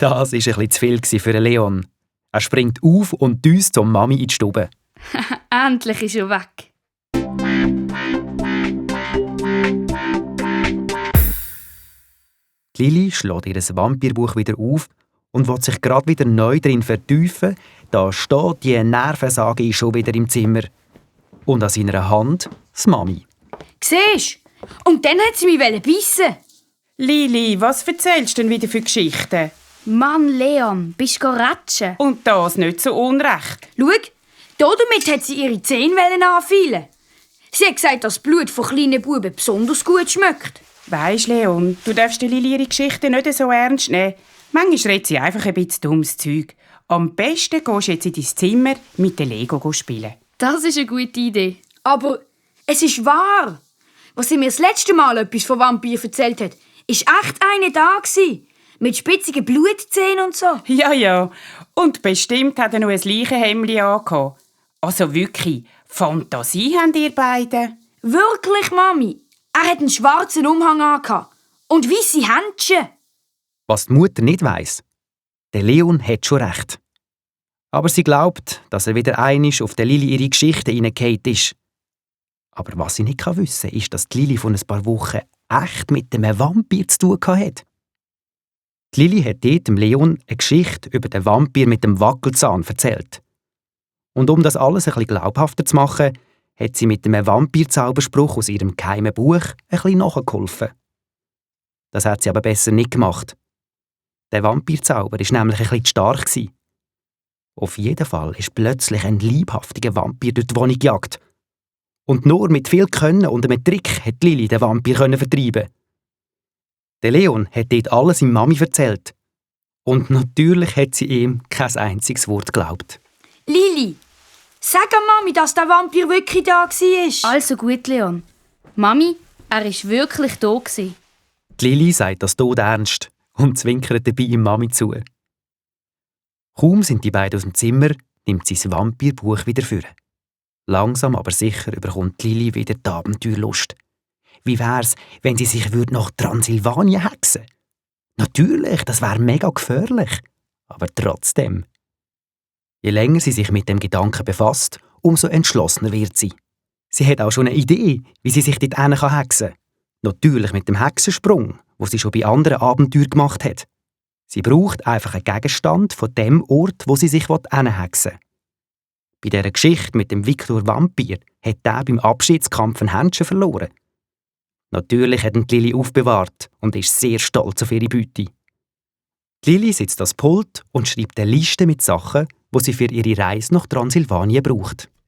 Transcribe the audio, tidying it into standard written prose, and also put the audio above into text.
Das war ein bisschen zu viel für Leon. Er springt auf und düst zur Mami in die Stube. Endlich ist er weg. Lili schlägt ihr Vampirbuch wieder auf und will sich gerade wieder neu darin vertiefen. Da steht die Nervensage schon wieder im Zimmer. Und an seiner Hand das Mami. Siehst du? Und dann hat sie mich bissen. Lili, was erzählst du denn wieder für Geschichten? Mann, Leon, bist du ratschen? Und das nicht so unrecht. Schau, damit hat sie ihre Zähne anfeilen. Sie hat gesagt, dass das Blut von kleinen Buben besonders gut schmeckt. Weisst, Leon, du darfst der Lili ihre Geschichten nicht so ernst nehmen. Manchmal redet sie einfach ein bisschen dummes Zeug. Am besten gehst du jetzt in dein Zimmer mit den Lego spielen. Das ist eine gute Idee. Aber es ist wahr. Was sie mir das letzte Mal etwas von Vampir erzählt hat, ist echt eine da gewesen. Mit spitzigen Blutzähnen und so. Ja. Und bestimmt hat er noch ein Leichenhemdli angehabt. Also wirklich, Fantasie habt ihr beide. Wirklich, Mami? Er hat einen schwarzen Umhang angehabt. Und weisse Händchen. Was die Mutter nicht weiss, der Leon hat schon recht. Aber sie glaubt, dass er wieder einig auf der Lili ihre Geschichte hineingefallen ist. Aber was sie nicht wissen kann, ist, dass die Lili vor ein paar Wochen echt mit einem Vampir zu tun hatte. Die Lili hat dort dem Leon eine Geschichte über den Vampir mit dem Wackelzahn erzählt. Und um das alles ein bisschen glaubhafter zu machen, hat sie mit einem Vampir-Zauberspruch aus ihrem geheimen Buch ein bisschen nachgeholfen. Das hat sie aber besser nicht gemacht. Der Vampirzauber war nämlich ein bisschen zu stark. Auf jeden Fall ist plötzlich ein leibhaftiger Vampir durch die Wohnung gejagt. Und nur mit viel Können und einem Trick hat Lili den Vampir vertreiben. Der Leon hat dort alles seiner Mami erzählt. Und natürlich hat sie ihm kein einziges Wort geglaubt. Lili, sag Mami, dass der Vampir wirklich da war. Also gut, Leon. Mami, er war wirklich da. Die Lili sagt das todernst und zwinkert dabei ihm Mami zu. Kaum sind die beiden aus dem Zimmer, nimmt sie das Vampirbuch wieder vor. Langsam aber sicher bekommt Lili wieder die Abenteuerlust. Wie wär's, wenn sie sich nach Transsilvanien hexen? Natürlich, das wäre mega gefährlich. Aber trotzdem. Je länger sie sich mit dem Gedanken befasst, umso entschlossener wird sie. Sie hat auch schon eine Idee, wie sie sich dort hexen kann. Natürlich mit dem Hexensprung, wo sie schon bei anderen Abenteuern gemacht hat. Sie braucht einfach einen Gegenstand von dem Ort, wo sie sich hexen will. Bei dieser Geschichte mit dem Viktor Vampir hat er beim Abschiedskampf ein Händchen verloren. Natürlich hat ihn die Lili aufbewahrt und ist sehr stolz auf ihre Beute. Die Lili sitzt das Pult und schreibt eine Liste mit Sachen, die sie für ihre Reise nach Transsilvanien braucht.